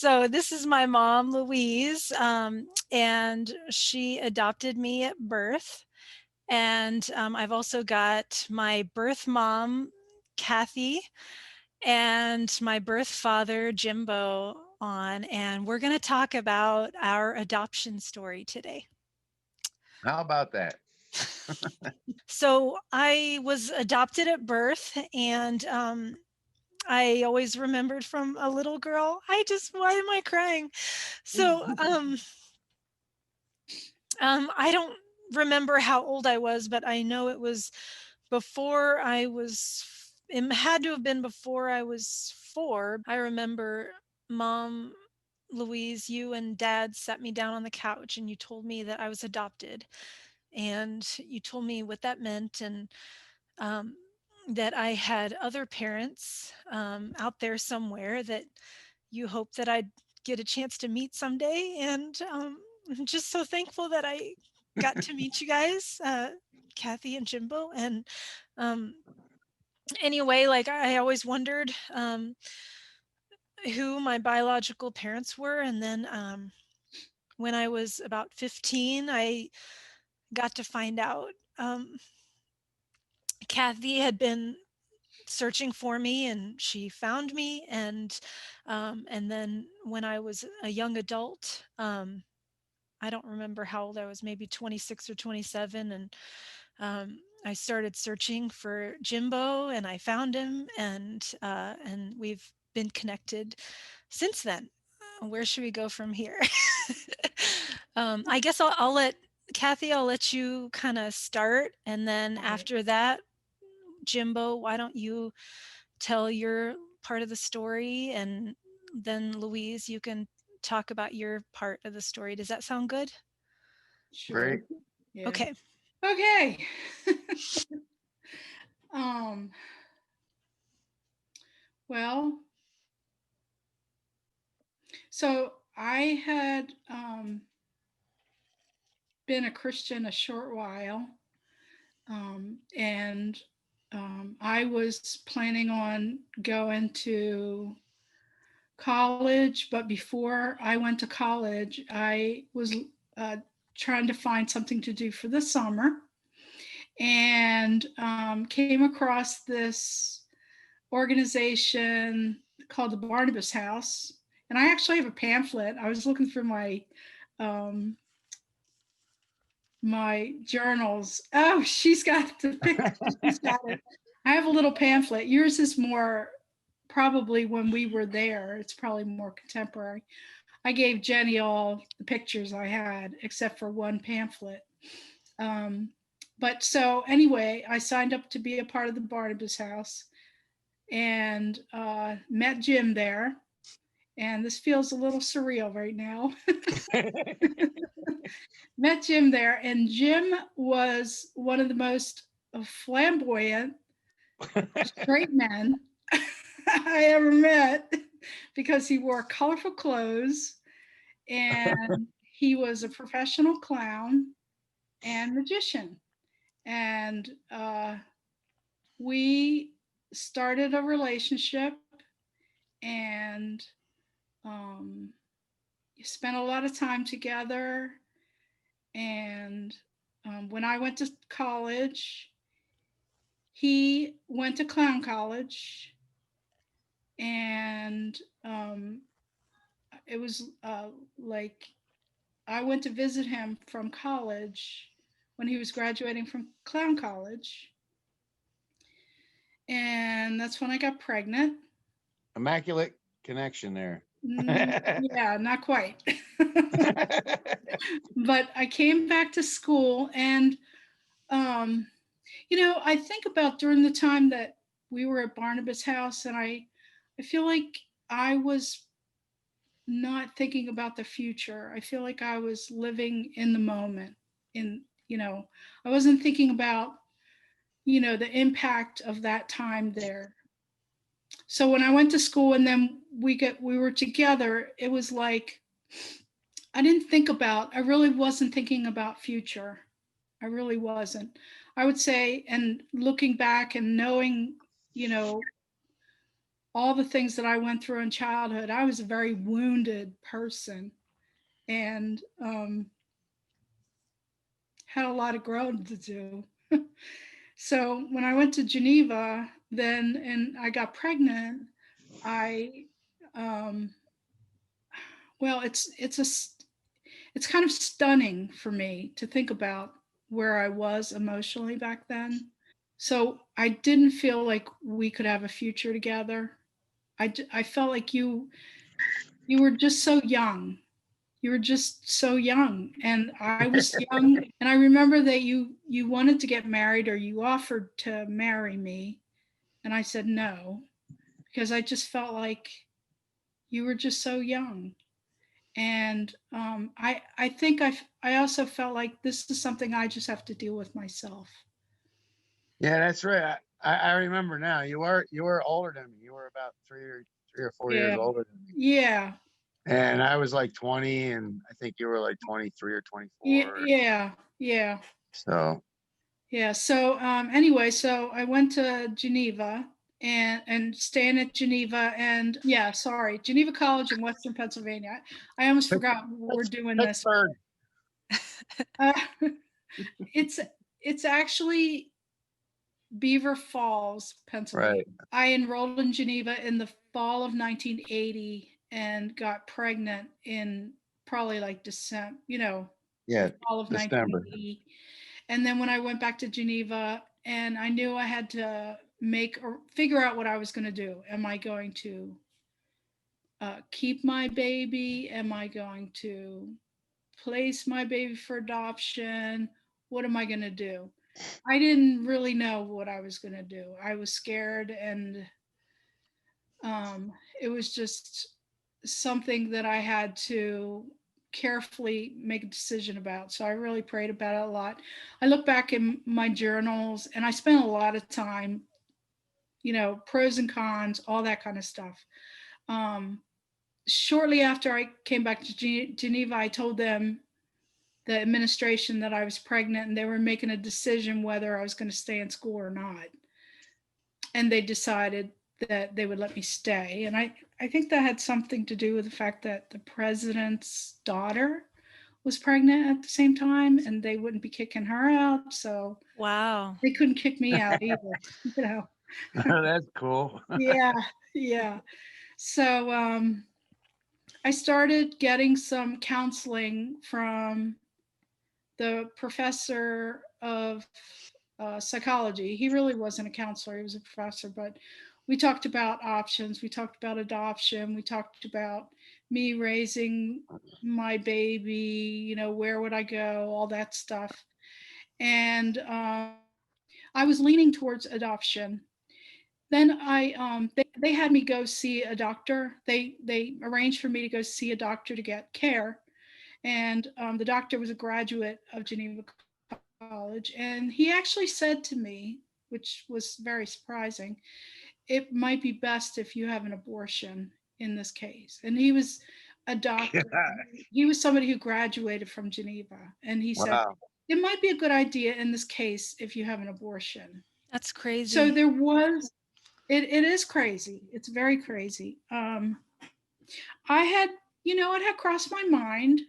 So this is my mom, Louise, and she adopted me at birth. And I've also got my birth mom, Kathy, and my birth father, Jimbo, on. And we're going to talk about our adoption story today. How about that? So I was adopted at birth, and I always remembered from a little girl. Why am I crying? So I don't remember how old I was, but I know it was before I was, it had to have been before I was 4. I remember Mom, Louise, you and Dad sat me down on the couch and you told me that I was adopted. And you told me what that meant, and um, that I had other parents out there somewhere that you hoped that I'd get a chance to meet someday. And I'm just so thankful that I got to meet you guys, Kathy and Jimbo. And um, anyway, like I always wondered who my biological parents were. And then when I was about 15, I got to find out. Kathy had been searching for me and she found me, and then when I was a young adult, I don't remember how old I was, maybe 26 or 27, and I started searching for Jimbo and I found him, and we've been connected since then. Where should we go from here? I guess I'll let Kathy, I'll let you kind of start, and then after that, Jimbo, why don't you tell your part of the story, and then Louise, you can talk about your part of the story. Does that sound good? Great. Sure. Yeah. Okay. Okay. um, well, so I had been a Christian a short while, and I was planning on going to college, but before I went to college, I was uh, trying to find something to do for the summer, and came across this organization called the Barnabas House. And I actually have a pamphlet. I was looking through um, my journals. Oh, she's got the picture. She's got it. I have a little pamphlet. Yours is more probably when we were there. It's probably more contemporary. I gave Jenny all the pictures I had, except for one pamphlet. Um, but so anyway, I signed up to be a part of the Barnabas House and met Jim there. And this feels a little surreal right now. Met Jim there, and Jim was one of the most flamboyant straight men I ever met because he wore colorful clothes and he was a professional clown and magician. And we started a relationship and um, spent a lot of time together. And when I went to college, he went to clown college. And it was like I went to visit him from college when he was graduating from clown college. And that's when I got pregnant. Immaculate connection there. Yeah, not quite. But I came back to school, and um, I think about during the time that we were at Barnabas House, and I feel like I was not thinking about the future. I feel like I was living in the moment. I wasn't thinking about, the impact of that time there. So when I went to school and then we were together, it was like I really wasn't thinking about future. I really wasn't. I would say, and looking back and knowing, you know, all the things that I went through in childhood. I was a very wounded person, and had a lot of growing to do. So when I went to Geneva, then and I got pregnant, I um, well, it's kind of stunning for me to think about where I was emotionally back then. So I didn't feel like we could have a future together. I felt like you were just so young. You were just so young, and I was young, and I remember that you wanted to get married, or you offered to marry me, and I said no, because I just felt like you were just so young. And I think I also felt like this is something I just have to deal with myself. Yeah, that's right. I remember now. You were older than me. You were about 3 or 4 years Yeah, older than me. yeah, And I was like 20, and I think you were like 23 or yeah, 24. yeah, yeah, So yeah. So anyway, so I went to Geneva, and staying at Geneva, and yeah, sorry, Geneva College in Western Pennsylvania. I almost Pitts- forgot we're doing this. Pittsburgh, Uh, it's it's actually Beaver Falls, Pennsylvania. right? I enrolled in Geneva in the fall of 1980 and got pregnant in probably like December, the Yeah, fall of December. 1980. And then when I went back to Geneva, and I knew I had to make or figure out what I was going to do. Am I going to keep my baby? Am I going to place my baby for adoption? What am I going to do? I didn't really know what I was going to do. I was scared, and um, it was just something that I had to carefully make a decision about. So I really prayed about it a lot. I look back in my journals, and I spent a lot of time, pros and cons, all that kind of stuff. Um, Shortly after I came back to Geneva, I told them, the administration, that I was pregnant, and they were making a decision whether I was going to stay in school or not. And they decided that they would let me stay. And I think that had something to do with the fact that the president's daughter was pregnant at the same time, and they wouldn't be kicking her out. So Wow. they couldn't kick me out either, you know. That's cool. Yeah, yeah. So I started getting some counseling from the professor of psychology. He really wasn't a counselor, he was a professor, but we talked about options. We talked about adoption. We talked about me raising my baby, where would I go, all that stuff. And I was leaning towards adoption. Then they had me go see a doctor. They arranged for me to go see a doctor to get care, and the doctor was a graduate of Geneva College, and he actually said to me, which was very surprising, it might be best if you have an abortion in this case. And he was a doctor. He was somebody who graduated from Geneva, and he said Wow. it might be a good idea in this case if you have an abortion. That's So crazy. there was it is crazy. It's very crazy. I had, it had crossed my mind,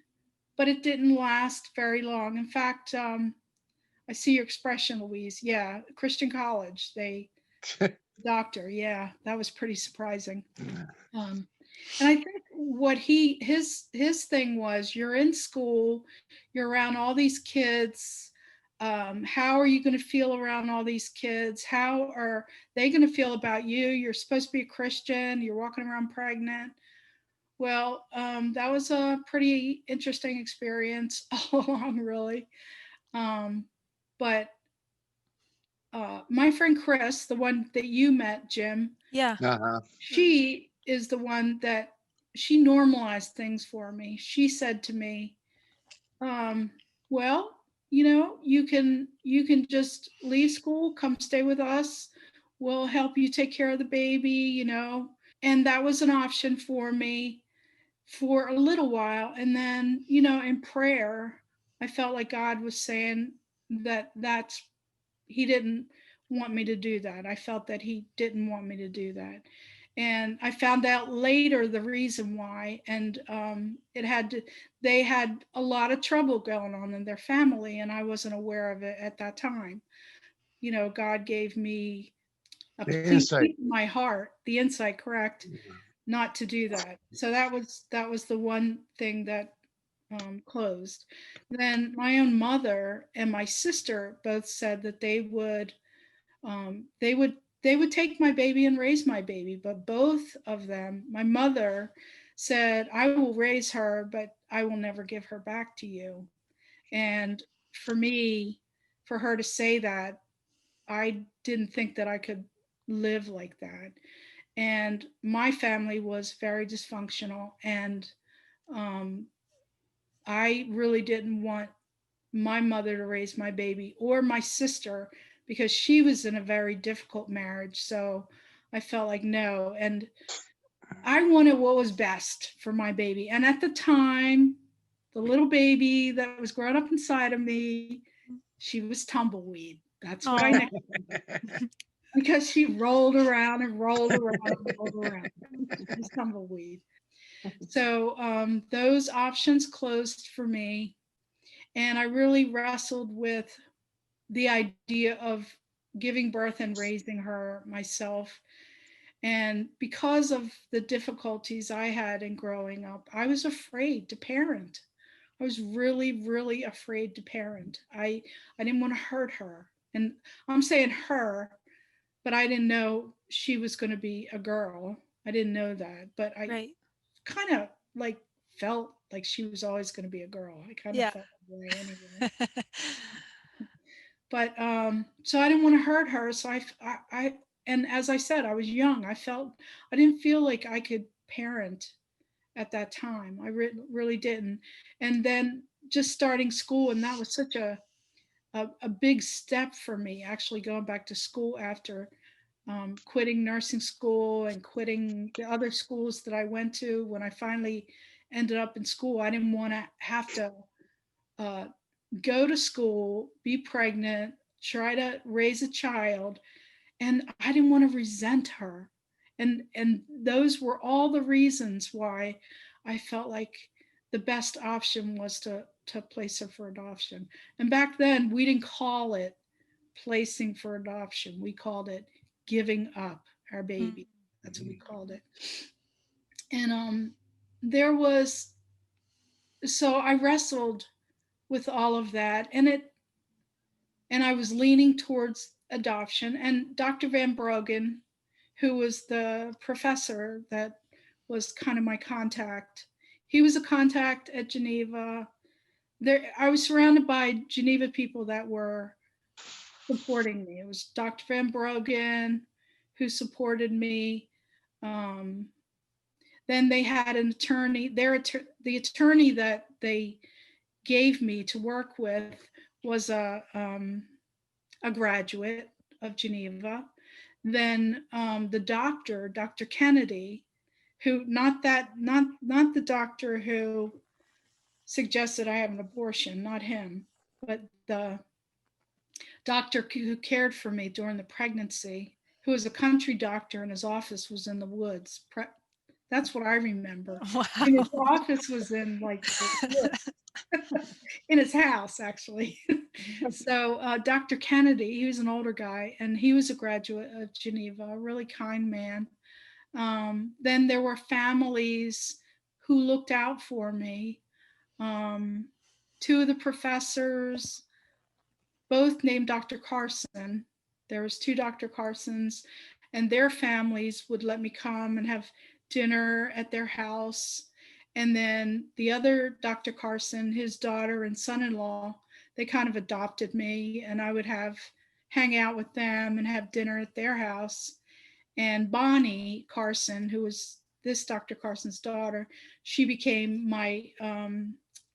but it didn't last very long. In fact, I see your expression, Louise. Yeah, Christian college. Doctor. Yeah, that was pretty surprising. Um, and I think what his thing was, you're in school, you're around all these kids. How are you going to feel around all these kids? How are they going to feel about you? You're supposed to be a Christian. You're walking around pregnant. Well, that was a pretty interesting experience all along, really. Um, but my friend Chris, the one that you met, Jim, Yeah. Uh-huh. she is the one that she normalized things for me. She said to me, um, "Well, you can just leave school, come stay with us. We'll help you take care of the baby." And that was an option for me for a little while. And then, in prayer, I felt like God was saying that he didn't want me to do that. I felt that he didn't want me to do that. And I found out later the reason why. And they had a lot of trouble going on in their family, and I wasn't aware of it at that time. You know, God gave me a The clean insight. sweep in my heart, the insight, correct, not to do that. So that was the one thing that closed. Then my own mother and my sister both said that they would take my baby and raise my baby, but both of them, my mother said, I will raise her, but I will never give her back to you. And for me, for her to say that, I didn't think that I could live like that. And my family was very dysfunctional, and um, I really didn't want my mother to raise my baby or my sister because she was in a very difficult marriage. So I felt like no. And I wanted what was best for my baby. And at the time, the little baby that was growing up inside of me, she was tumbleweed. That's what I Oh, nicknamed her, because she rolled around and rolled around and rolled around. She was tumbleweed. So those options closed for me. And I really wrestled with the idea of giving birth and raising her myself. And because of the difficulties I had in growing up, I was afraid to parent. I was really, really afraid to parent. I didn't want to hurt her. And I'm saying her, but I didn't know she was going to be a girl. I didn't know that. But I right. kind of like felt like she was always going to be a girl. I kind of Yeah. felt that way anyway. But so I didn't want to hurt her. So and as I said, I was young. I didn't feel like I could parent at that time. I really didn't. And then just starting school, and that was such a big step for me, actually going back to school after quitting nursing school and quitting the other schools that I went to. When I finally ended up in school, I didn't want to have to uh, go to school, be pregnant, try to raise a child, and I didn't want to resent her. And those were all the reasons why I felt like the best option was to place her for adoption. And back then we didn't call it placing for adoption. We called it giving up our Mm. baby. That's what we called it. And there was so I wrestled with all of that, and I was leaning towards adoption. And Dr. Van Brogen, who was the professor that was kind of my contact, he was a contact at Geneva. There, I was surrounded by Geneva people that were supporting me. It was Dr. Van Brogen who supported me. Um, then they had an attorney. The attorney that they gave me to work with was a graduate of Geneva. Then the doctor, Dr. Kennedy, who not the doctor who suggested I have an abortion, not him, but the doctor who cared for me during the pregnancy, who was a country doctor and his office was in the woods. That's what I remember. And his Wow. office was in like the woods, in his house, actually. So Dr. Kennedy, he was an older guy, and he was a graduate of Geneva, a really kind man. Then there were families who looked out for me. Um, Two of the professors, both named Dr. Carson. There was two Dr. Carsons, and their families would let me come and have dinner at their house. And then the other Dr. Carson, his daughter and son-in-law, they kind of adopted me, and I would have hang out with them and have dinner at their house. And Bonnie Carson, who was this Dr. Carson's daughter, she became my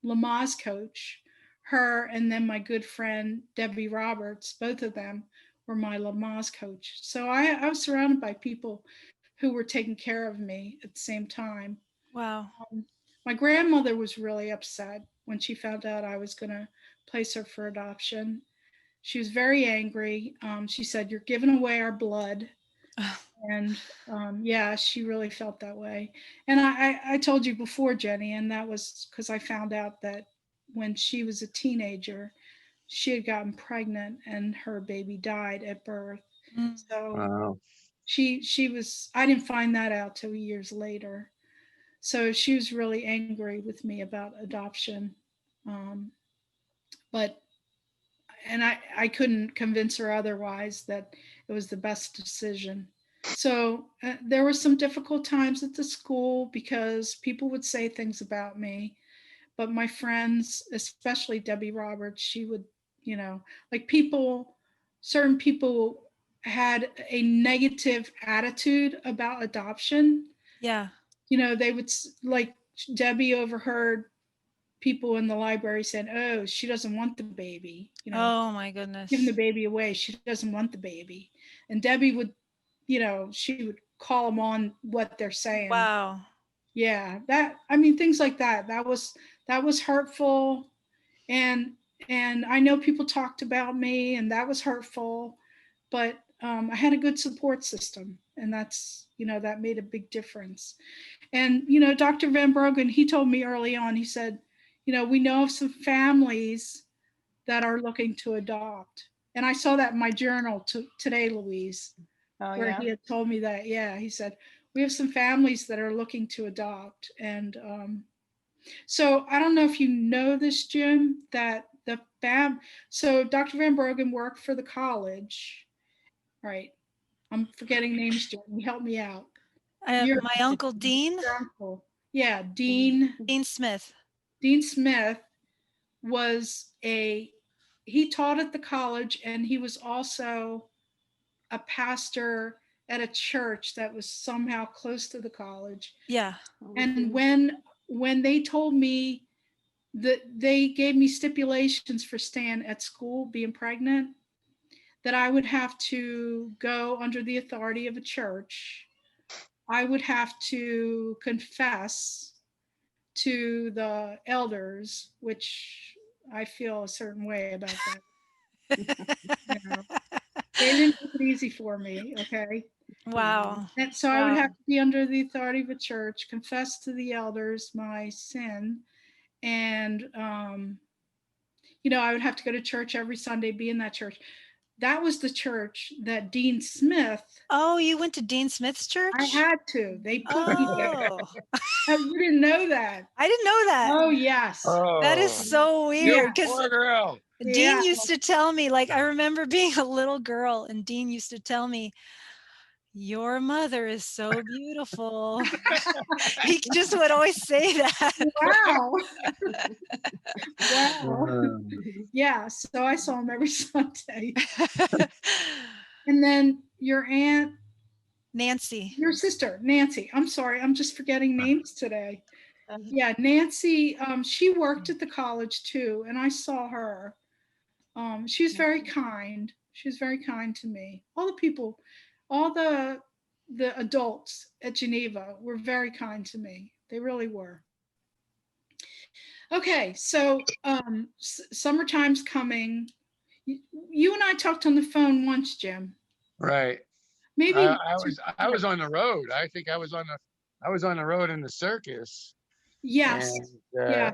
Lamaze coach. Her and then my good friend Debbie Roberts, both of them were my Lamaze coach. So I was surrounded by people who were taking care of me at the same time. Wow. My grandmother was really upset when she found out I was going to place her for adoption. She was very angry. She said, "You're giving away our blood." And yeah, she really felt that way. And I told you before, Jenny, and that was because I found out that when she was a teenager, she had gotten pregnant and her baby died at birth. Mm. So Wow. she was, I didn't find that out till years later. So she was really angry with me about adoption. Um, but and I couldn't convince her otherwise that it was the best decision. So there were some difficult times at the school because people would say things about me, but my friends, especially Debbie Roberts, she would, you know, like people, certain people had a negative attitude about adoption. Yeah. You know, they would like Debbie overheard people in the library saying, "Oh, she doesn't want the baby," you know, Oh my giving the goodness. baby away. She doesn't want the baby. And Debbie would, you know, she would call them on what they're saying. Wow. Yeah, that I mean things like that. That was hurtful. And I know people talked about me, and that was hurtful. But I had a good support system, and that's, you know, that made a big difference. And you know, Dr. Van Brogen, he told me early on. He said, you know, we know of some families that are looking to adopt. And I saw that in my journal today, Louise, Oh where yeah. he had told me that. Yeah, he said, we have some families that are looking to adopt. And so I don't know if you know this, Jim, that so Dr. Van Brogen worked for the college, right? I'm forgetting names, Jim. Help me out. Your, My uncle Dean, your uncle. Yeah, Dean. Dean Smith. Dean Smith was he taught at the college, and he was also a pastor at a church that was somehow close to the college. Yeah. And Okay. when they told me that they gave me stipulations for staying at school being pregnant, that I would have to go under the authority of a church. I would have to confess to the elders, which I feel a certain way about that. You know, they didn't make it easy for me. Okay. Mhm. Wow. And so I would Wow. have to be under the authority of a church, confess to the elders my sin, and you know, I would have to go to church every Sunday, be in that church. That was the church that Dean Smith. Oh, you went to Dean Smith's I church? had to. They put me there. Oh, Oh, you didn't know that? I didn't know that. Oh yes, That is Oh, so you weird because poor girl. yeah, Dean used to tell me, like, I remember being a little girl and Dean used to tell me, your mother is so beautiful. He just would always say that. wow, wow, Um, yeah. So I saw him every Sunday, and then your aunt, Nancy. your sister Nancy. I'm sorry, I'm just forgetting names today. Uh, Yeah, Nancy. She worked at the college too, and I saw her. She was very kind. She was very kind to me. All the people, all the adults at Geneva were very kind to me. They really were. Okay, so summertime's coming. You and I talked on the phone once, Jim. right. Maybe once or I was twice. on the road. I think I was on the road in the circus, Yes. and Yeah.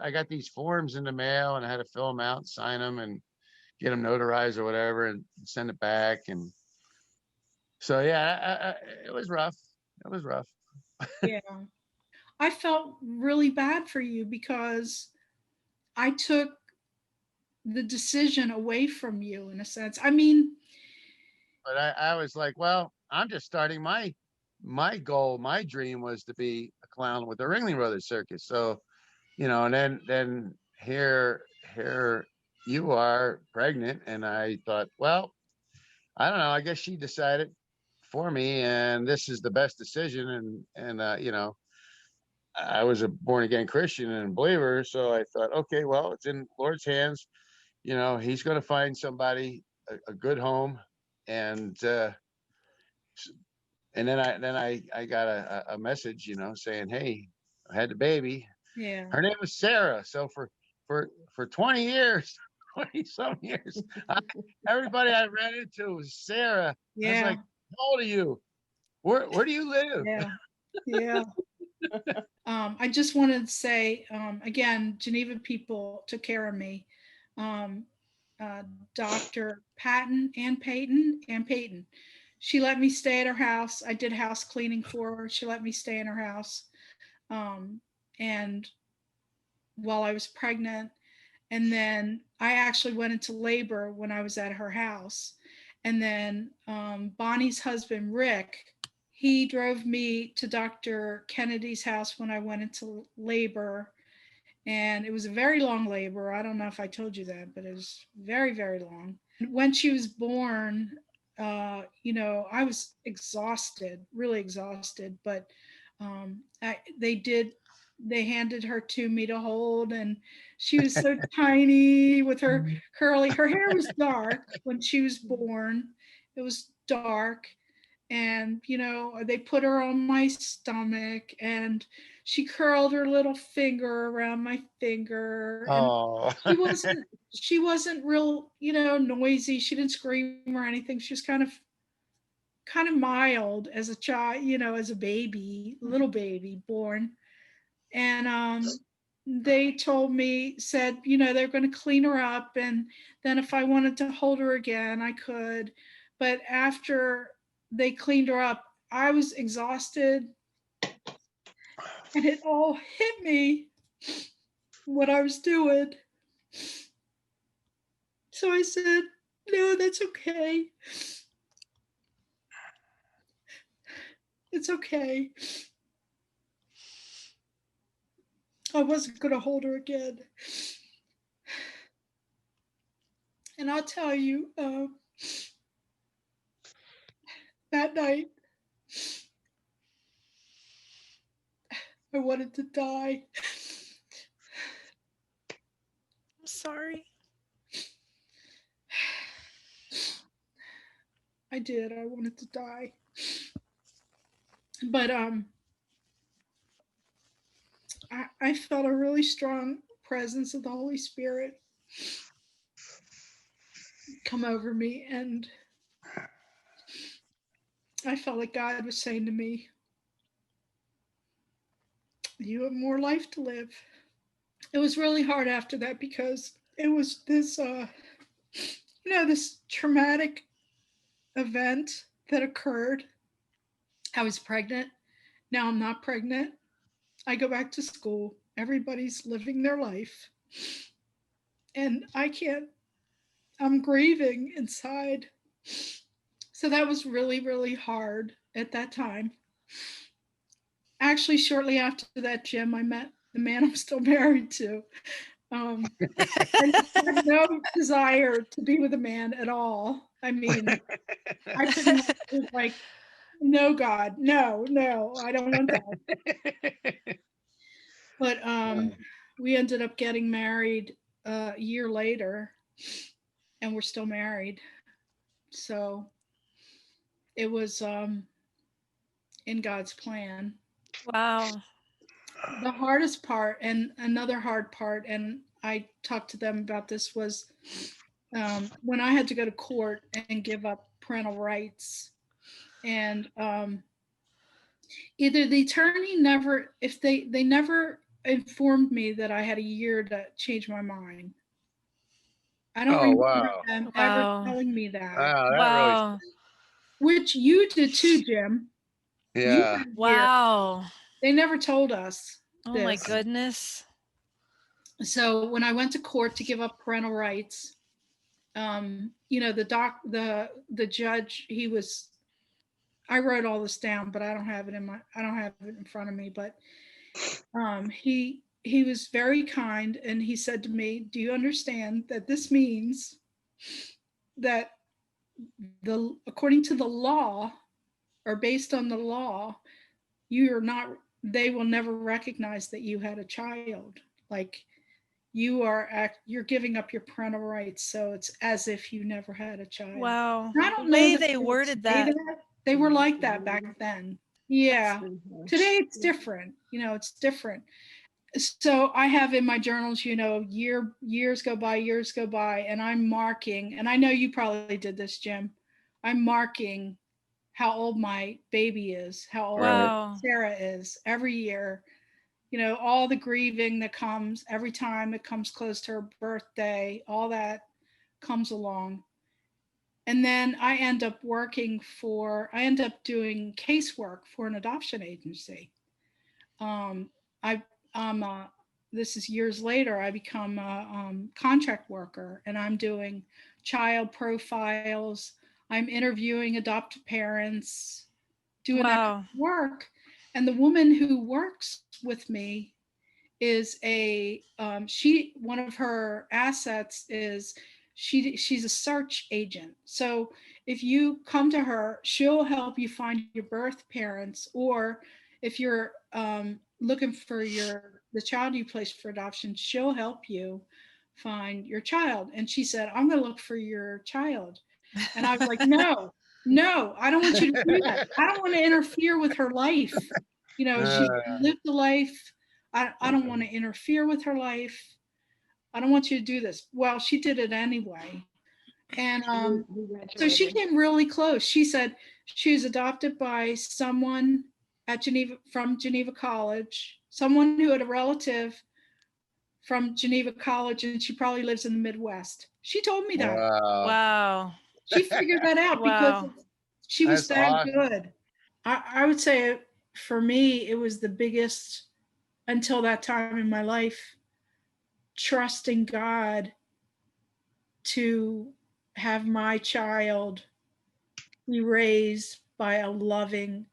I got these forms in the mail, and I had to fill them out, sign them, and get them notarized or whatever, and send it back. And so yeah, it was rough. It was rough. Yeah. I felt really bad for you because I took the decision away from you in a sense. I mean, But I was like, well, I'm just starting my goal, my dream was to be a clown with the Ringling Brothers Circus. So, you know, and then here you are pregnant, and I thought, well, I don't know. I guess she decided for me, and this is the best decision. And you know, I was a born again Christian and believer, so I thought, okay, well, it's in Lord's hands. You know, He's going to find somebody a good home, and I got a message, you know, saying, hey, I had the baby. yeah. Her name was Sarah. So for 20 years, 20 some years, everybody I ran into was Sarah. I was Yeah. like, How old are you? Where do you live? Yeah. Yeah. I just wanted to say again, Geneva people took care of me. Um, Dr. Patton and Peyton. She let me stay at her house. I did house cleaning for her. She let me stay in her house. Um, and while I was pregnant, and then I actually went into labor when I was at her house. And then Bonnie's husband, Rick, he drove me to Dr. Kennedy's house when I went into labor. And it was a very long labor. I don't know if I told you that, but it was very, very long. When she was born, I was exhausted, really exhausted, but they handed her to me to hold, and she was so tiny with her her hair was dark when she was born. It was dark, and they put her on my stomach, and she curled her little finger around my finger, and Oh. she wasn't she wasn't real, noisy. She didn't scream or anything. She was kind of mild as a child, as a baby, little baby born. And they told me, said, they're going to clean her up, and then if I wanted to hold her again, I could. But after they cleaned her up, I was exhausted, and it all hit me what I was doing. So I said, no, that's okay. It's okay. I wasn't going to hold her again. And I'll tell you, that night, I wanted to die. I'm sorry. I did. I wanted to die. But I felt a really strong presence of the Holy Spirit come over me, and I felt like God was saying to me, you have more life to live. It was really hard after that because it was this traumatic event that occurred. I was pregnant. Now I'm not pregnant. I go back to school. Everybody's living their life. And I can't, I'm grieving inside. So that was really, really hard at that time. Actually, shortly after that, Jim, I met the man I'm still married to. Um, I had no desire to be with a man at all. I mean, I pretty much was like, no, God, no, no, I don't want that. But we ended up getting married a year later, and we're still married. So it was in God's plan. Wow. The hardest part, and another hard part, and I talked to them about this, was when I had to go to court and give up parental rights. And either the attorney never, if they never informed me that I had a year to change my mind. I don't Oh remember wow. them ever Wow. telling me that, Wow, that really. Wow. which you did too, Jim. You Yeah. had a year. Wow. They never told us Oh my this. goodness. So when I went to court to give up parental rights, the judge, he was, I wrote all this down, but I don't have it in front of me, but he was very kind, and he said to me, do you understand that this means that according to the law, or based on the law, you're not, they will never recognize that you had a child. Like, you're giving up your parental rights, so it's as if you never had a child. Wow. And I The don't know way that they they would worded say that. that. They were like that back then. Yeah. Today it's different. It's different. So I have in my journals, years go by, and I'm marking, and I know you probably did this, Jim. I'm marking how old my baby is, how old Right. Wow. Sarah is every year. You know, all the grieving that comes every time it comes close to her birthday, all that comes along. And then I end up doing casework for an adoption agency. Um, I, this is years later, I become a contract worker and I'm doing child profiles. I'm interviewing adopted parents, doing that kind Wow. of work. And the woman who works with me is a she one of her assets is she's a search agent. So if you come to her, she'll help you find your birth parents, or if you're looking for the child you placed for adoption, she'll help you find your child. And she said, I'm going to look for your child. And I was like, no, no, I don't want you to do that. I don't want to interfere with her life. You know, she Uh, lived a life. I don't want to interfere with her life. I don't want you to do this. Well, she did it anyway. And You so she graduated. came really close. She said she was adopted by someone at Geneva, from Geneva College, someone who had a relative from Geneva College, and she probably lives in the Midwest. She told me that. wow. Wow. She figured that out because Wow. she was That's that awesome. good. I would say for me, it was the biggest until that time in my life, trusting God to have my child be raised by a loving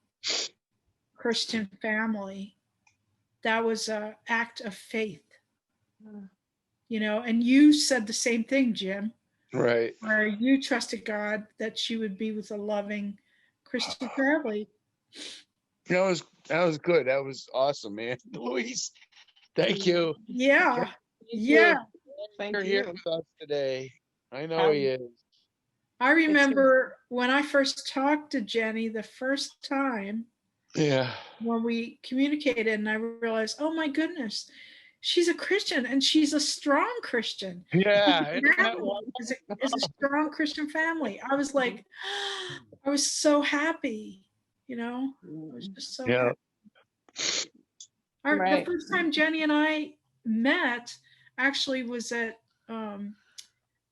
Christian family. That was an act of faith, Mm. you know. And you said the same thing, Jim, Right. where you trusted God that she would be with a loving Christian family. That was good. That was awesome, man. Luis, thank you. Yeah, Thank yeah. You you. Thank are here you. with us today. I know he Um, is. I it's remember when I first talked to Jenny the first time Yeah. when we communicated, and I realized, oh my goodness, she's a Christian and she's a strong Christian. Yeah. The Isn't that family is a strong Christian family. I was like, I was so happy, you know, I was just so yeah. happy. The right. first time Jenny and I met actually was at um,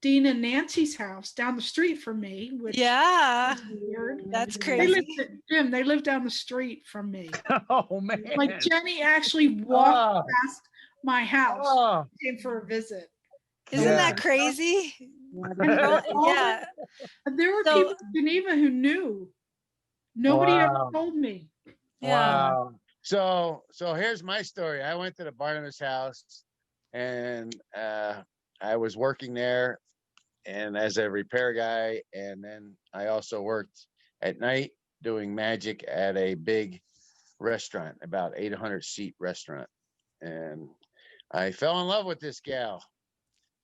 Dean and Nancy's house down the street from me, which Yeah. is weird. That's They Mhm. lived, crazy. Jim, they lived down the street from me. Oh Like man. Jenny actually walked Oh, past my house, oh, came for a visit. Isn't yeah. that Mhm. crazy? Yeah, And that's Girl, awesome. all yeah. the there were So, people in Geneva who knew. Nobody ever Wow. told me. yeah. Yeah. Wow. So here's my story. I went to the Barnabas house and I was working there and as a repair guy, and then I also worked at night doing magic at a big restaurant, about 800-seat restaurant. And I fell in love with this gal,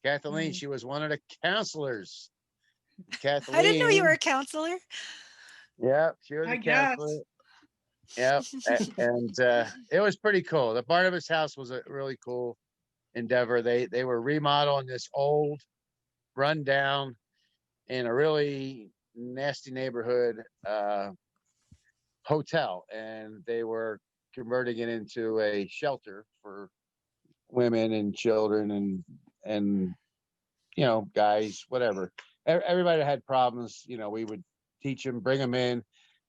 Kathleen. Mm, She was one of the counselors. I didn't know you were Kathleen, a counselor. yep, she was I a counselor. guess. Yep. And it was pretty cool. The Barnabas house was a really cool endeavor. They were remodeling this old, rundown, in a really nasty neighborhood hotel, and they were converting it into a shelter for women and children and guys, whatever. Everybody that had problems, we would teach them, bring them in,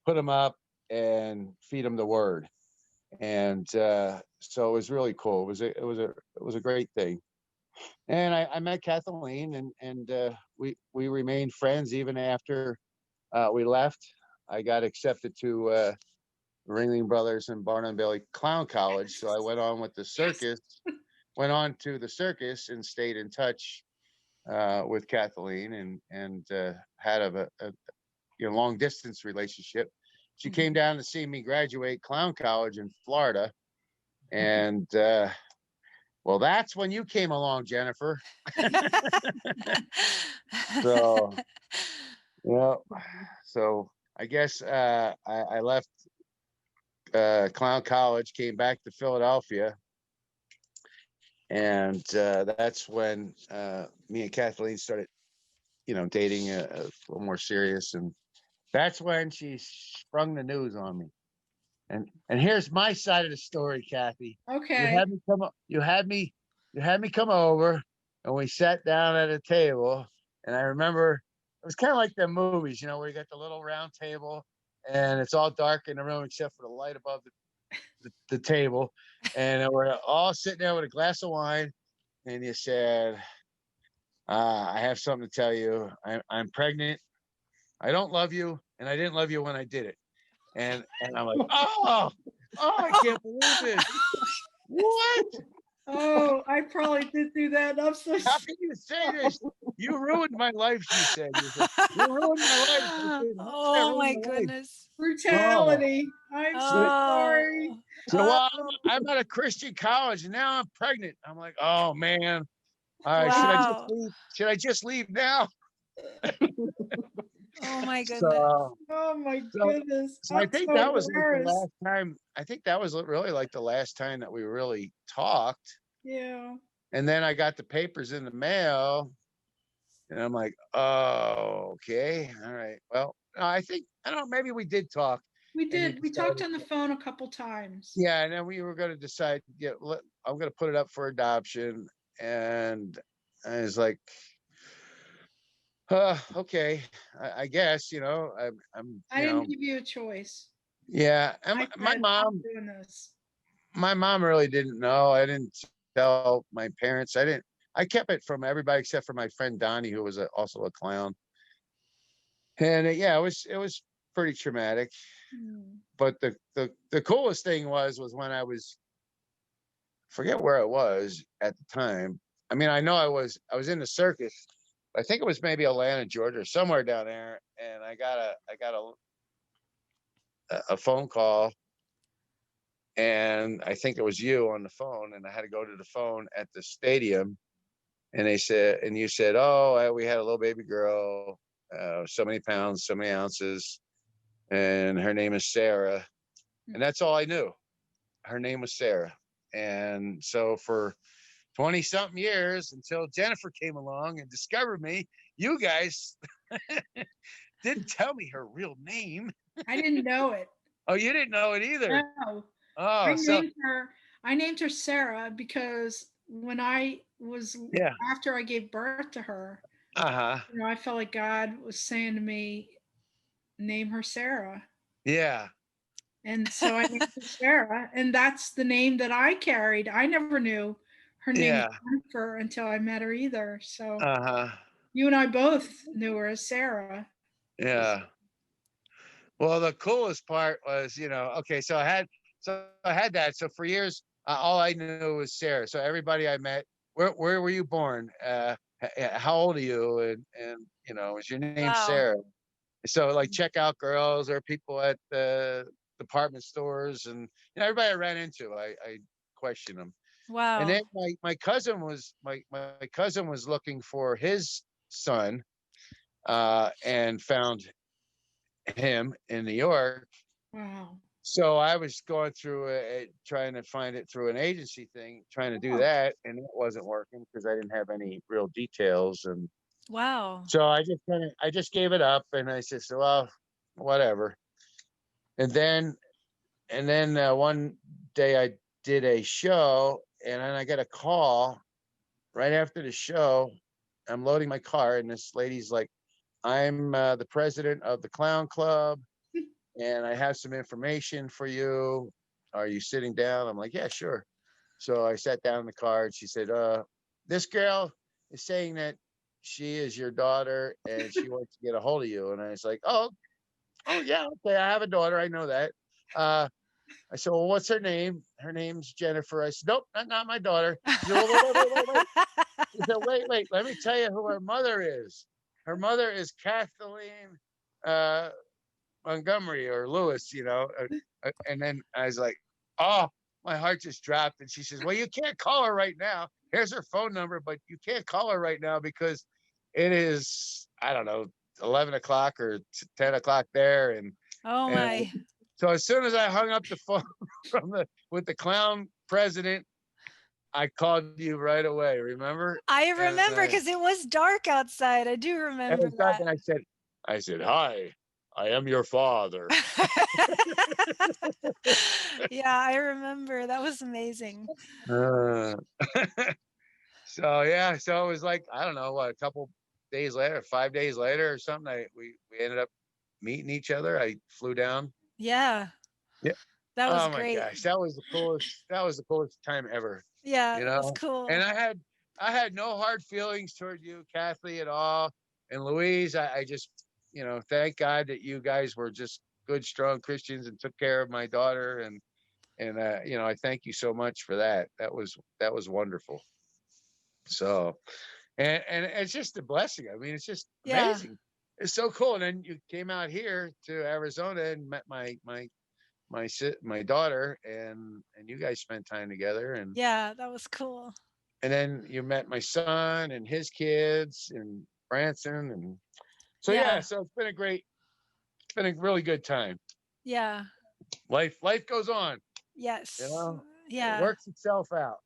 put them up, and feed them the word. And so it was really cool. It was a great thing. And I met Kathleen, and we remained friends even after we left. I got accepted to Ringling Brothers and Barnum Bailey Clown College, so I went on with the Yes. circus. Went on to the circus and stayed in touch with Kathleen, and had a long distance relationship. She came Mhm. down to see me graduate clown college in Florida, and well, that's when you came along, Jennifer. So yeah, so I guess I left clown college, came back to Philadelphia, and that's when me and Kathleen started, dating a little more serious, and That's when she sprung the news on me. And here's my side of the story, Kathy. You Okay. had me come. You had me come over, and we sat down at a table. And I remember it was kind of like the movies, where you got the little round table, and it's all dark in the room except for the light above the table, and we're all sitting there with a glass of wine. And you said, "I have something to tell you. I'm pregnant. I don't love you, and I didn't love you when I did it." And I'm like, oh, I can't believe this. What? Oh, I probably did do that. I'm so How sorry. can you say this? You ruined my life, she said. You ruined my life. I said, how did I Oh ruin my my life? goodness. Oh. Brutality. I'm so Oh. sorry. So, Oh, well, I'm at a Christian college and now I'm pregnant. I'm like, oh man. All right, should I just wow. leave? Should I just leave now? Oh my goodness. So, Oh my so, goodness. so I I'm think so that was like the embarrassed. last time. I think that was really like the last time that we really talked. Yeah. And then I got the papers in the mail. And I'm like, oh, okay. All right. Well, I think, I don't know, maybe we did talk We and you did. We talked decided, on the phone a couple times. yeah. And then we were going to decide, yeah, I'm going to put it up for adoption. And I was like, okay, I guess, I'm, I didn't give you a choice. yeah. And I my said, I'm mom, doing this. my mom really didn't know. I didn't tell my parents. I kept it from everybody except for my friend Donnie, who was also a clown. And yeah, it was pretty traumatic. Hmm. But the coolest thing was when I was, forget where I was at the time. I mean, I know I was in the circus. I think it was maybe Atlanta, Georgia, or somewhere down there, and I got a phone call, and I think it was you on the phone, and I had to go to the phone at the stadium, and you said, oh, we had a little baby girl, so many pounds, so many ounces, and her name is Sarah, and that's all I knew. Her name was Sarah. And so for 20 something years until Jennifer came along and discovered me, you guys didn't tell me her real name. I didn't know it. Oh, you didn't know it either. No. I Oh, so named her I named her Sarah because when I was yeah. after I gave birth to her, Uh-huh. I felt like God was saying to me, name her Sarah. Yeah. And so I named her Sarah, and that's the name that I carried. I never knew her name was Yeah. Jennifer until I met her either. So Uh-huh. you and I both knew her as Sarah. Yeah. Well, the coolest part was, okay, so I had that. So for years, all I knew was Sarah. So everybody I met, where were you born? How old are you? And is your name Wow. Sarah? So like checkout girls or people at the department stores, and everybody I ran into, I questioned them. And Wow. then my cousin was looking for his son, and found him in New York. Wow. So I was going through trying to find it through an agency thing, trying to do Oh, that, and it wasn't working because I didn't have any real details. And Wow. so I just gave it up, and I said, so, well, whatever. And then one day I did a show, and then I got a call right after the show. I'm loading my car, and this lady's like, I'm the president of the Clown Club, and I have some information for you. Are you sitting down? I'm like, yeah, sure. So I sat down in the car, and she said, this girl is saying that she is your daughter and she wants to get a hold of you. And I was like, oh yeah, okay, I have a daughter. I know that. Uh, I said, well, what's her name? Her name's Jennifer. I said, nope, not my daughter. She said, well, wait. She said, wait, let me tell you who her mother is. Her mother is Kathleen uh, Montgomery or Lewis, and then I was like, oh, my heart just dropped. And she says, well, you can't call her right now. Here's her phone number, but you can't call her right now because it is, I don't know, 11 o'clock or 10 o'clock there. Oh And my. so as soon as I hung up the phone with the clown president, I called you right away. Remember? I And remember because it was dark outside. I do it remember was dark, that. and I said, hi, I am your father. Yeah, I remember. That was amazing. Uh, so yeah, so it was like, I don't know what, a couple days later, 5 days later or something. We ended up meeting each other. I flew down. Yeah, Yeah. that was Oh my great. gosh, that was the coolest. That was the coolest time ever. Yeah, You that was know, and cool. I had no hard feelings toward you, Kathy, at all. And Louise, I just, thank God that you guys were just good, strong Christians and took care of my daughter. And I thank you so much for that. That was wonderful. So, and it's just a blessing. I mean, it's just Yeah, amazing. It's so cool. And then you came out here to Arizona and met my daughter, and you guys spent time together, yeah, that was cool. and then you met my son and his kids and Branson, and so yeah, Yeah, so it's been a really good time. yeah, Life goes on, yes, it yeah, works itself out.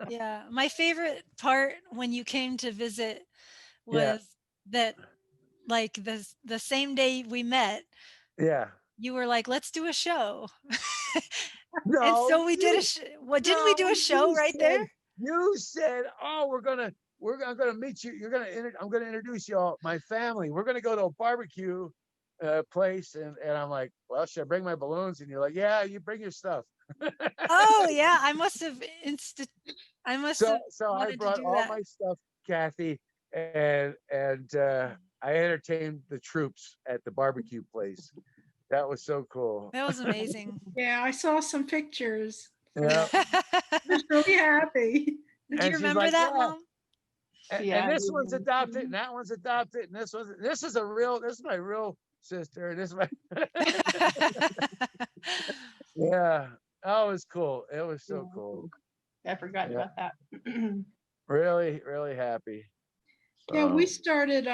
yeah. My favorite part when you came to visit Yeah, was that, like, the same day we met, yeah. you were like, "Let's do a show." And No, so we did a what, didn't we no, do a show right there? you said, oh, I'm gonna meet you. I'm gonna introduce you all my family. We're gonna go to a barbecue place, and I'm like, well, should I bring my balloons? And you're like, yeah, you bring your stuff. Oh, yeah, I must So have so I wanted to brought do all that. my stuff, Kathy, and I entertained the troops at the barbecue place. That was so cool. That was amazing. Yeah, I saw some pictures from Yeah. that. I was really happy. Do you And she's remember like, that, yeah. Mom? And Yeah, this one's adopted, and that one's adopted, and this is my real sister, and this is my yeah. Oh, it was cool. It was so cool. I forgot Yeah. about that. Really, really happy. Yeah, we So started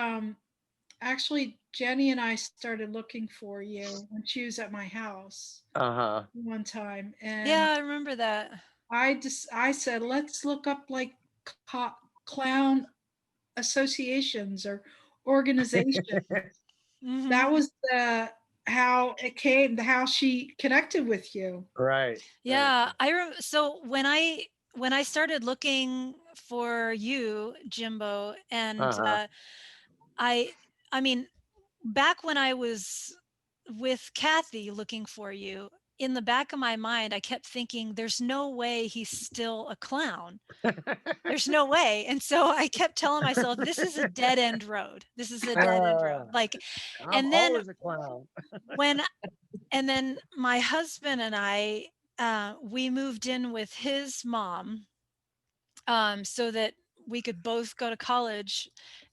actually Jenny and I started looking for you when she was at my house uh-huh. one time, and Yeah, I remember that. I said let's look up like clown associations or organizations. That Mhm. was the how it came, the how she connected with you. Right, right. Yeah, so when I started looking for you, Jimbo, and Uh-huh. I I mean, back when I was with Kathy looking for you, in the back of my mind, I kept thinking, "There's no way he's still a clown. There's no way." And so I kept telling myself, "This is a dead end road. This is a dead end uh, road." Like, I'm and then always a clown. when and then my husband and I, we moved in with his mom, so that we could both go to college.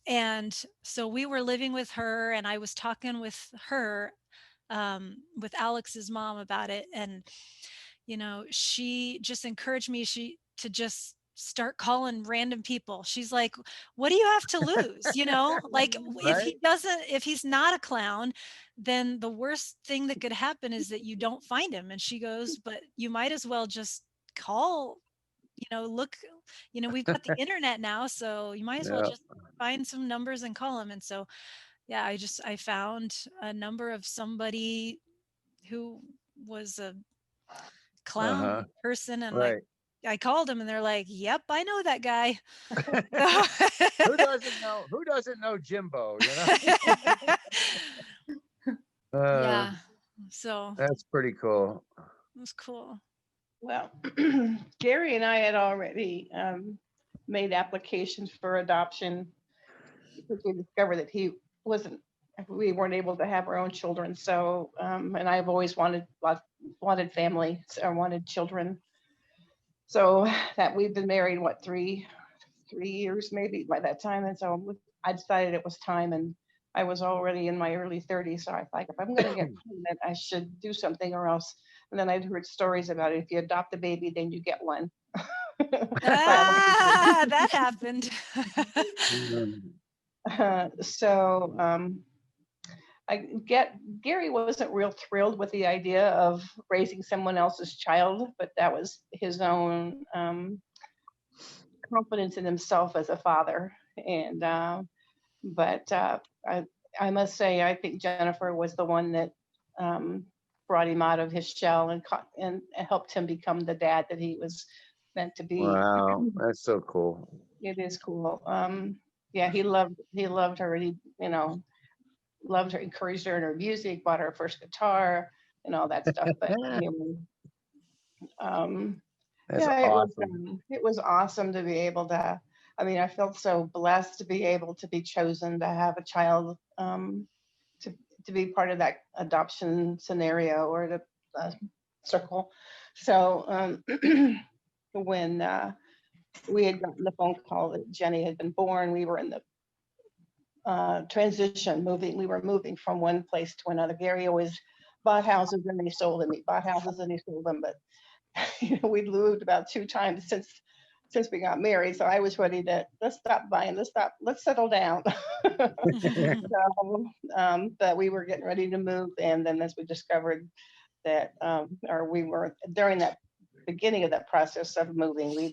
And so we were living with her, and I was talking with her, with Alex's mom about it. And, she just encouraged me, to just start calling random people. She's like, what do you have to lose? Like, Right? if he's not a clown, then the worst thing that could happen is that you don't find him. And she goes, but you might as well just call, look, we've got the internet now, so you might as well Yeah. just find some numbers and call them. And so, yeah, I found a number of somebody who was a Uh-huh. clown person, and, like, Right. I called him and they're like, "Yep, I know that guy." Who doesn't know Jimbo? Uh, Yeah. So, that's pretty cool. it was cool. Well, Gary and I had already made applications for adoption because we discovered that wasn't, we weren't able to have our own children. So, and I've always wanted family, so I wanted children. So that we've been married, what, 3 years maybe by that time. And so I decided it was time, and I was already in my early 30s. So I thought, if I'm going to get pregnant, I should do something or else. And then I'd heard stories about it. If you adopt a baby, then you get one. Ah, that happened. Mm. So I get Gary wasn't real thrilled with the idea of raising someone else's child, but that was his own confidence in himself as a father. And but I must say, I think Jennifer was the one that brought him out of his shell and helped him become the dad that he was meant to be. Wow, that's so cool. It is cool. Yeah, he loved her. He, loved her, encouraged her in her music, bought her first guitar and all that stuff. But anyway, um, That's yeah, awesome. it was awesome to be able to. I mean, I felt so blessed to be able to be chosen to have a child, to be part of that adoption scenario or the circle. So when we had gotten the phone call that Jenny had been born, we were in the transition, moving. We were moving from one place to another. Gary always bought houses and he sold them. He bought houses and he sold them, but we'd moved about 2 times since we got married. So I was ready to let's stop buying, let's settle down. So, but we were getting ready to move, and then as we discovered that, or we were during that beginning of that process of moving,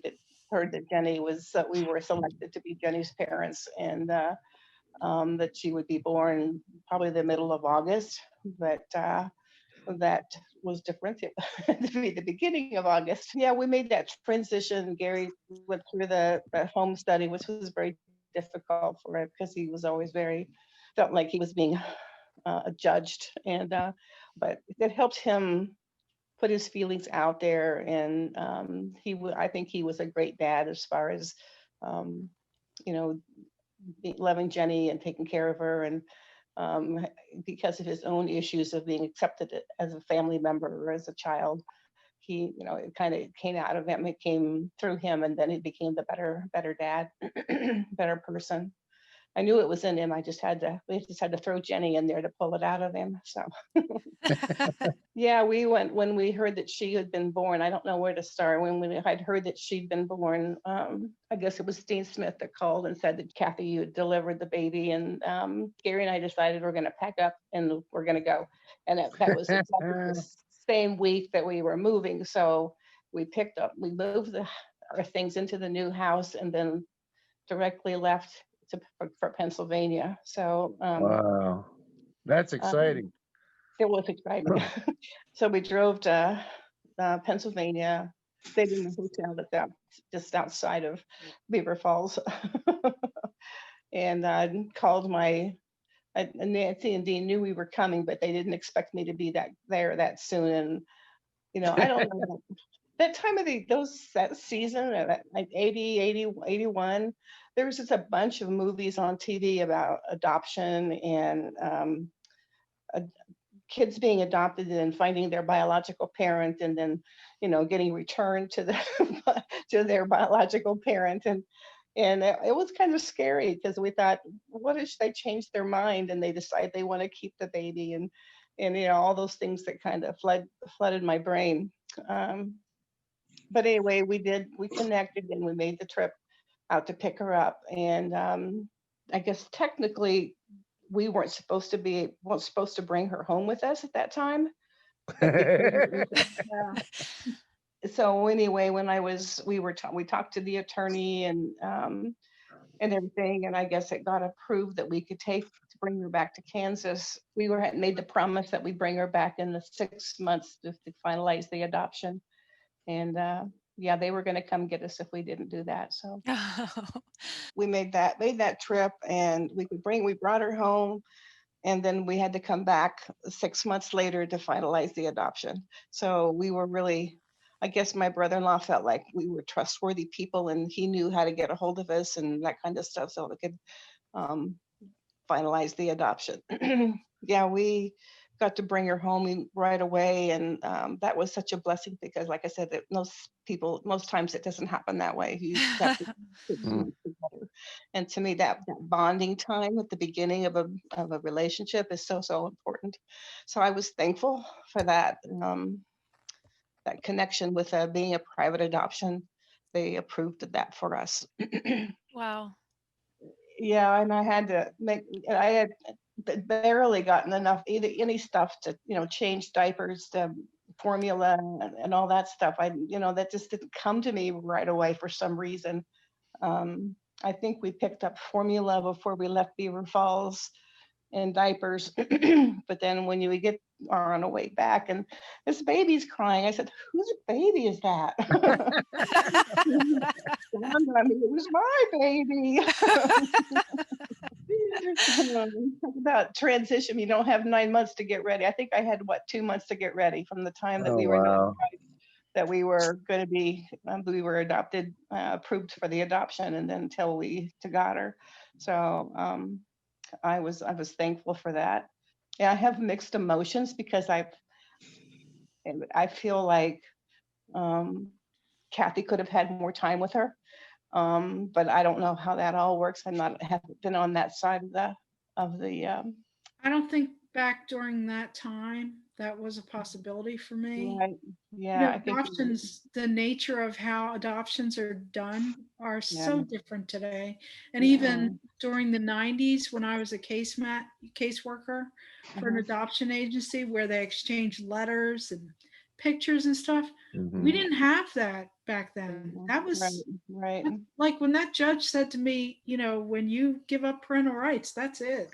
heard that we were selected to be Jenny's parents, and that she would be born probably the middle of August, but that was different. It had to be the beginning of August. Yeah, we made that transition. Gary went through the home study, which was very difficult for him because he was always felt like he was being judged, and but it helped him put his feelings out there, and I think he was a great dad as far as um, you know loving Jenny and taking care of her, and um, because of his own issues of being accepted as a family member or as a child, it kind of came out of him. It came through him, and then he became the better dad, better person. I knew it was in him. We just had to throw Jenny in there to pull it out of him. So yeah, we went when we heard that she had been born. I don't know where to start. When we had heard that she'd been born, I guess it was Dean Smith that called and said that Kathy, you had delivered the baby, and Gary and I decided we're going to pack up and we're going to go. And that was exactly the same week that we were moving. So we moved our things into the new house, and then directly left for Pennsylvania. So Wow, that's um, exciting. it was exciting. So we drove to Pennsylvania, stayed in the hotel just outside of Beaver Falls, and called Nancy and Dean knew we were coming, but they didn't expect me to be there that soon. And I don't know that time of that season, like 80, 81. There was just a bunch of movies on TV about adoption and kids being adopted and finding their biological parent, and then getting returned to to their biological parent, and it was kind of scary because we thought, what if they change their mind and they decide they want to keep the baby, and all those things that kind of flooded my brain. um, but anyway, we connected and we made the trip out to pick her up, and I guess technically we weren't supposed to bring her home with us at that time, but because so anyway, when we talked to the attorney and everything, and I guess it got approved that we could to bring her back to Kansas. We had made the promise that we bring her back in the 6 months to finalize the adoption, and yeah, they were going to come get us if we didn't do that. So we made that trip, and we brought her home, and then we had to come back 6 months later to finalize the adoption. So we were really, I guess my brother-in-law felt like we were trustworthy people, and he knew how to get a hold of us and that kind of stuff, so we could um, finalize the adoption. Yeah, we got to bring her home right away, and that was such a blessing because, like I said, most times it doesn't happen that way. You have to put 2 months together, and to me, that bonding time at the beginning of a relationship is so important. So I was thankful for that connection with being a private adoption. They approved of that for us. Wow. Yeah, and I had barely gotten enough any stuff to change diapers, to formula, and all that stuff. That just didn't come to me right away for some reason. um, I think we picked up formula before we left Beaver Falls, in diapers. But then when you get are on the way back and this baby's crying, I said, whose baby is that? Sandra, I mean, it was my baby. Talk about transition. You don't have 9 months to get ready. I think I had 2 months to get ready from the time that Oh we were wow. that we were going to be we were adopted, approved for the adoption, and then until we got her. So I was thankful for that. Yeah, I have mixed emotions because I feel like Kathy could have had more time with her, but I don't know how that all works. Haven't been on that side of the I don't think back during that time that was a possibility for me. right. Yeah, I think Adoptions, the nature of how adoptions are done are yeah, so different today. And yeah. even during the 90s, when I was a caseworker for an Uh-huh. adoption agency where they exchanged letters and pictures and stuff, we Mhm. didn't have that back then. Mhm. That Right, was right. like when that judge said to me, when you give up parental rights, that's it.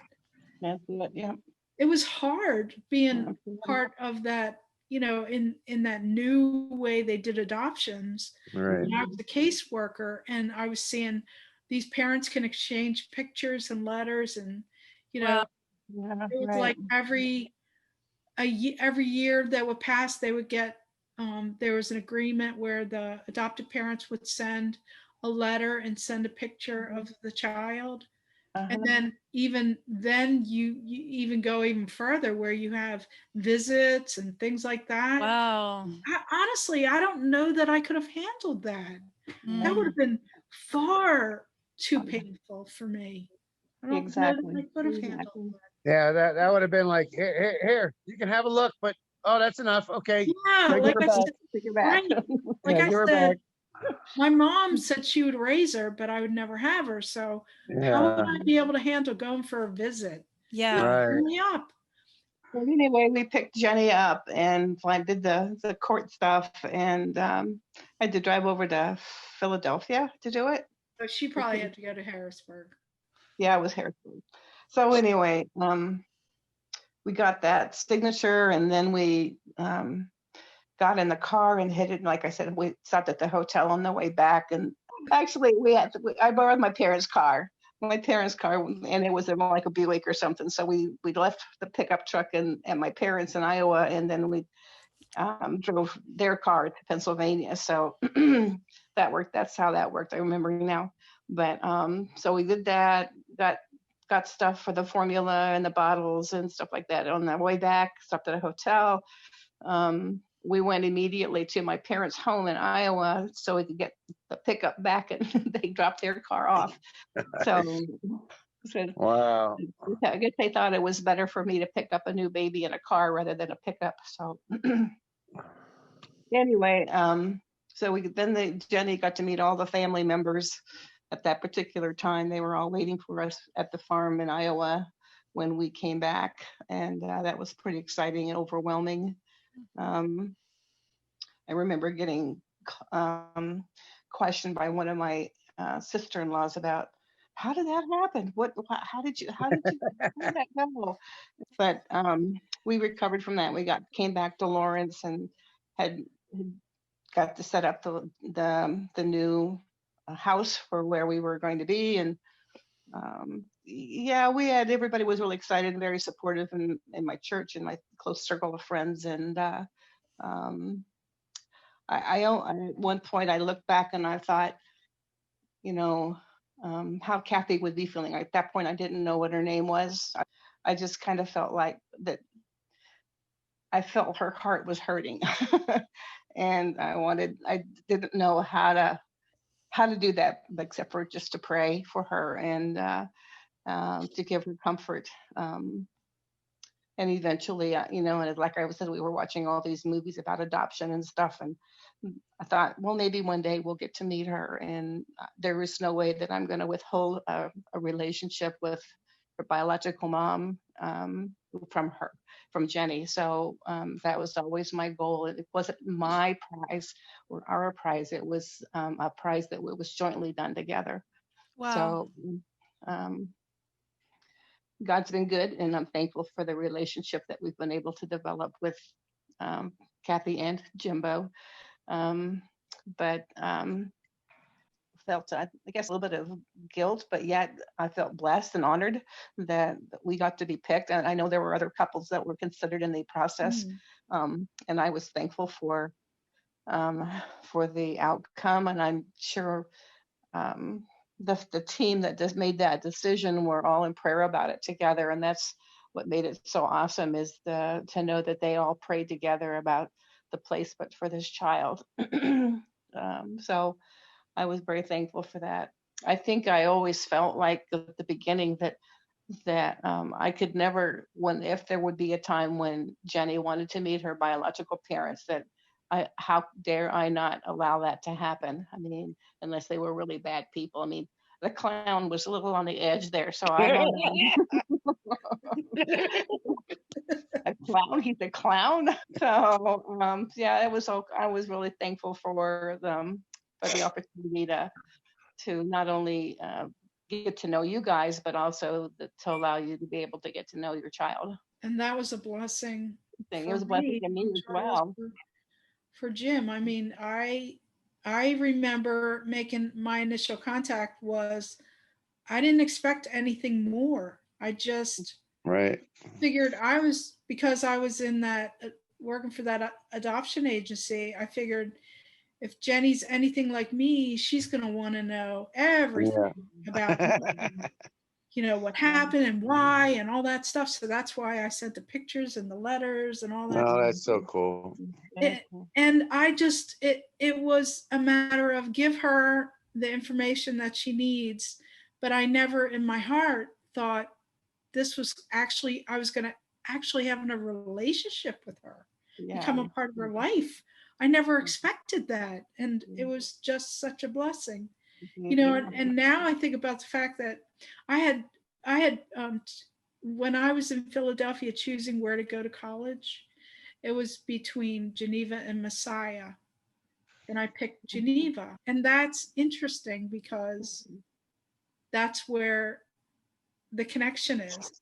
That's it. Yeah. It was hard being Absolutely. part of that, in that new way they did adoptions. Right. And I was Mhm. a caseworker and I was seeing these parents can exchange pictures and letters, and you know, Wow. Yeah, it was right. like every year that would pass, they would get there was an agreement where the adopted parents would send a letter and send a picture Mhm. of the child. And Uh-huh. then you even go even further where you have visits and things like that. Wow. Honestly, I don't know that I could have handled that. Yeah, That would Mm. have been far too yeah. painful for me. I don't know that Exactly. I could have handled Exactly. that. Yeah, that would have been like, here, you can have a look, but oh, that's enough. Okay. Yeah, Now give like her I back. said, Take her back. right. Like Yeah, I give her said, back. my mom said she would raise her, but I would never have her. So how would Yeah. I be able to handle going for a visit? It would Yeah. Right. screw me up. So anyway, we picked Jenny up and I did the court stuff, and I had to drive over to Philadelphia to do it. So she probably had to go to Harrisburg. Yeah, it was Harrisburg. So anyway, we got that signature, and then we got in the car and headed. Like I said, we stopped at the hotel on the way back, and actually I borrowed my parents' car, and it was like a Buick or something. So we left the pickup truck and my parents in Iowa, and then we drove their car to Pennsylvania. So that worked. That's how that worked. I remember now. But so we did that. Got stuff for the formula and the bottles and stuff like that. On the way back, stopped at a hotel. We went immediately to my parents' home in Iowa so we could get the pickup back, and they dropped their car off. So, so Wow. I guess they thought it was better for me to pick up a new baby in a car rather than a pickup. So anyway, so Jenny got to meet all the family members at that particular time. They were all waiting for us at the farm in Iowa when we came back, and that was pretty exciting and overwhelming. Um, I remember getting um, questioned by one of my sister-in-laws about how did that happen? How did that go? But we recovered from that. Came back to Lawrence and had got to set up the new house for where we were going to be. And yeah, everybody was really excited and very supportive in my church and my close circle of friends. And um, at one point I looked back and I thought, you know, how Kathy would be feeling. At that point, I didn't know what her name was. I just kind of felt like that. I felt her heart was hurting, and I didn't know how to do that except for just to pray for her and to give her comfort. And eventually, and like I said, we were watching all these movies about adoption and stuff, and I thought, well, maybe one day we'll get to meet her. And there is no way that I'm going to withhold a relationship with her biological mom from her, from Jenny. So that was always my goal. It wasn't my prize or our prize. It was a prize that was jointly done together. Wow. So um, God's been good, and I'm thankful for the relationship that we've been able to develop with Kathy and Jimbo. Um, but felt, I guess, a little bit of guilt, but yet I felt blessed and honored that we got to be picked. And I know there were other couples that were considered in the process, and I was thankful for the outcome. And I'm sure the team that just made that decision were all in prayer about it together, and that's what made it so awesome, is to know that they all prayed together about the placement for this child. So I was very thankful for that. I think I always felt like at the beginning that I could never, if there would be a time when Jenny wanted to meet her biological parents, that how dare I not allow that to happen? I mean, unless they were really bad people. I mean, the clown was a little on the edge there, so I don't know. A clown, he's a clown. So yeah, it was. I was really thankful for the opportunity to not only get to know you guys, but also to allow you to be able to get to know your child. And that was a blessing. It was a blessing to me as well. For Jim, I mean, I remember making my initial contact was I didn't expect anything more. I just Right. figured because I was in that working for that adoption agency, I figured if Jenny's anything like me, she's going to want to know everything about what happened and why and all that stuff. So that's why I sent the pictures and the letters and all that. Oh, that's so cool. And I just it was a matter of give her the information that she needs, but I never in my heart thought this was actually I was going to actually having a relationship with her, become a part of her life. I never expected that, and it was just such a blessing, and now I think about the fact that I had when I was in Philadelphia choosing where to go to college, it was between Geneva and Messiah, and I picked Geneva. And that's interesting because that's where the connection is.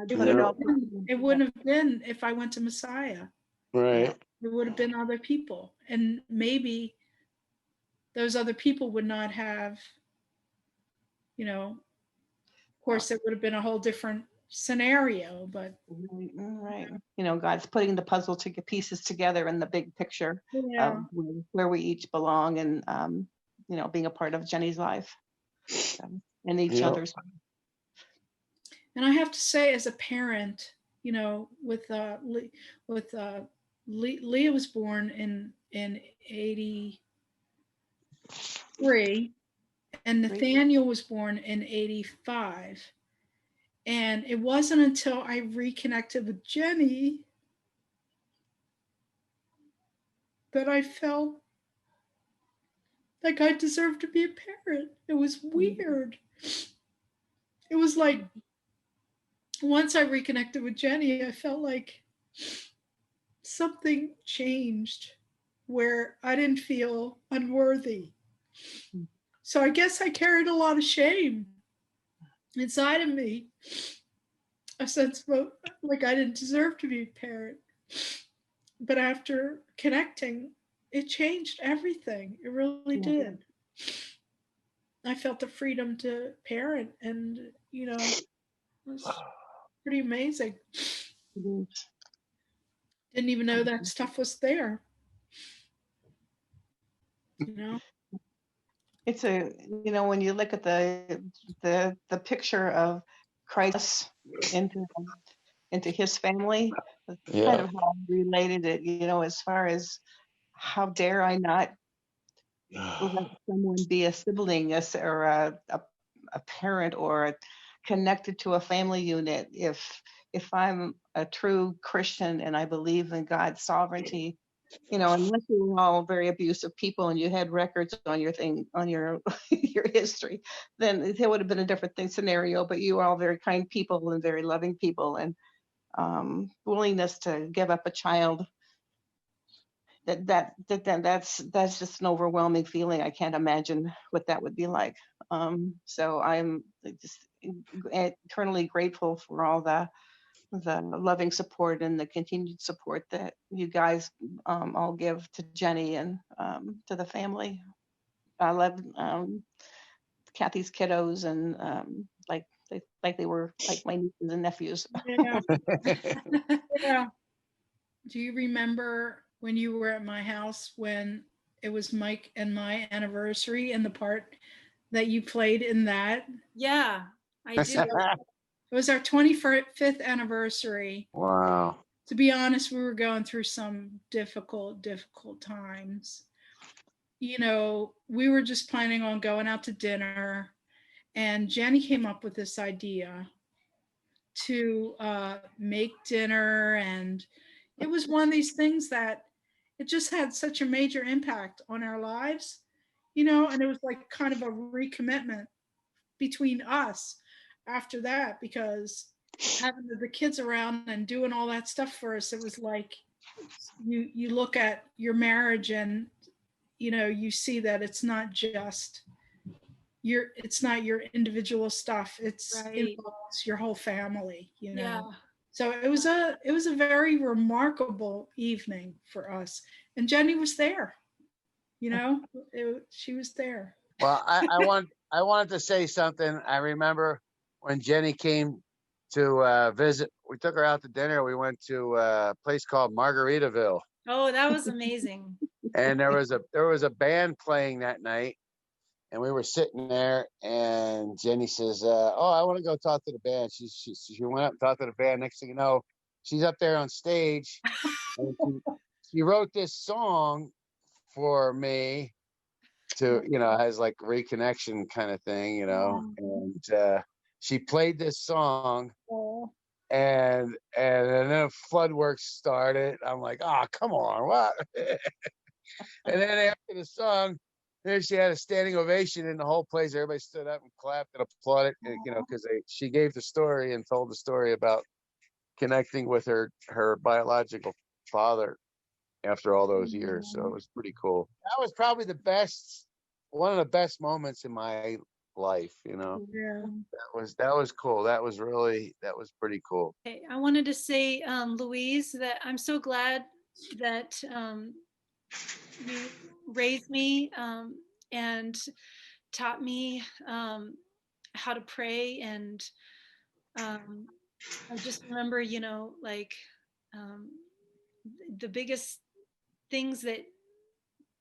It wouldn't have been if I went to Messiah. Right. There would have been other people, and maybe those other people would not have, of course, it would have been a whole different scenario, but right. God's putting the puzzle pieces together in the big picture of where we each belong, and being a part of Jenny's life and each other's. And I have to say, as a parent, with Leah was born in 83, and Nathaniel was born in 85. And it wasn't until I reconnected with Jenny that I felt like I deserved to be a parent. It was weird. It was like once I reconnected with Jenny, I felt like something changed where I didn't feel unworthy. So I guess I carried a lot of shame inside of me, a sense of like I didn't deserve to be a parent. But after connecting, it changed everything. It really did. I felt the freedom to parent, and it was pretty amazing. Didn't even know that stuff was there. It's when you look at the picture of Christ into his family, kind of how I related it, as far as how dare I not let someone be a sibling or a parent or connected to a family unit. If I'm a true Christian and I believe in God's sovereignty, unless you were all very abusive people and you had records on your your history, then it would have been a different scenario. But you are all very kind people and very loving people, and willingness to give up a child. That's just an overwhelming feeling. I can't imagine what that would be like. So I'm just eternally grateful for all the loving support and the continued support that you guys all give to Jenny and to the family. I love Kathy's kiddos and like they were like my nieces and nephews. Yeah. Yeah. Do you remember when you were at my house when it was Mike and my anniversary and the part that you played in that? Yeah, I do. It was our 25th anniversary. Wow. To be honest, we were going through some difficult times. You know, we were just planning on going out to dinner, and Jenny came up with this idea to make dinner. And it was one of these things that it just had such a major impact on our lives, you know, and it was like kind of a recommitment between us after that, because having the kids around and doing all that stuff for us, it was like you look at your marriage and you know you see that it's not your individual stuff, it's Right. involves your whole family, you Yeah. know. So it was a very remarkable evening for us, and Jenny was there, you know. She was there. Well, I wanted to say something. I remember when Jenny came to visit. We took her out to dinner. We went to a place called Margaritaville, Oh, that was amazing. and there was a band playing that night. And we were sitting there, and Jenny says, "Oh, I want to go talk to the band." She went up and talked to the band. Next thing you know, she's up there on stage, and she wrote this song for me to, as like reconnection kind of thing, and she played this song, Oh, and then flood works started. I'm like, oh, come on, what? And then after the song, then she had a standing ovation in the whole place. Everybody stood up and clapped and applauded, because she gave the story and told the story about connecting with her biological father after all those years. So it was pretty cool. That was probably one of the best moments in my life. yeah. That was cool. That was pretty cool. Okay, I wanted to say, Louise, that I'm so glad that you raised me and taught me how to pray. And I just remember, like um, the biggest things that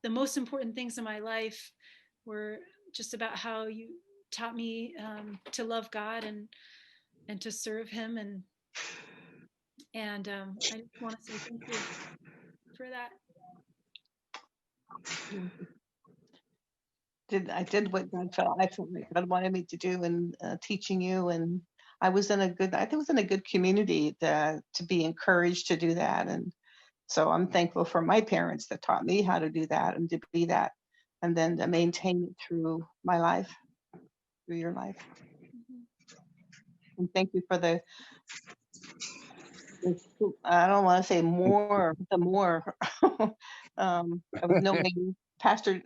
the most important things in my life were just about how you taught me to love God and to serve Him. And I just want to say thank you for that. I did what I felt like God wanted me to do in teaching you, and I think was in a good community to be encouraged to do that. And so I'm thankful for my parents that taught me how to do that and to be that, and then to maintain it through my life, through your life. And thank you for I don't want to say the more of knowing Pastor,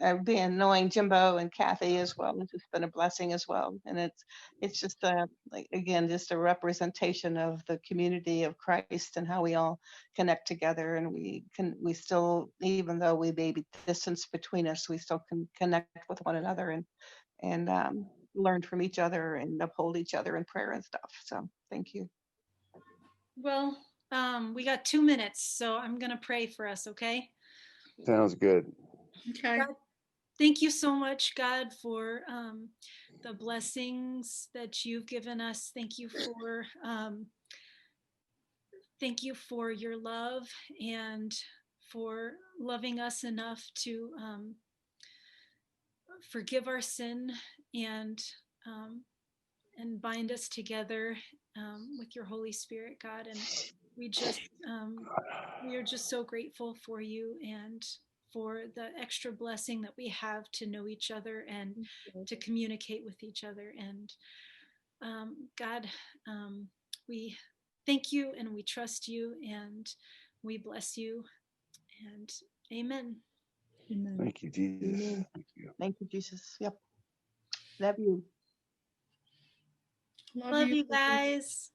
knowing Jimbo and Kathy as well. It's just been a blessing as well, and it's just like again just a representation of the community of Christ and how we all connect together, and we still, even though we may be distance between us, we still can connect with one another and learn from each other and uphold each other in prayer and stuff. So thank you. Well, we got 2 minutes, so I'm going to pray for us, okay? Sounds good. Okay. God, thank you so much, God, for the blessings that you've given us. Thank you for your love and for loving us enough to forgive our sin and um, and bind us together with your Holy Spirit, God. And we just we are just so grateful for you and for the extra blessing that we have to know each other and to communicate with each other. And God, we thank you and we trust you and we bless you. And amen. Amen. Thank you, Jesus. Amen. Thank you. Thank you, Jesus. Yep. Love you. Love Love you. you guys.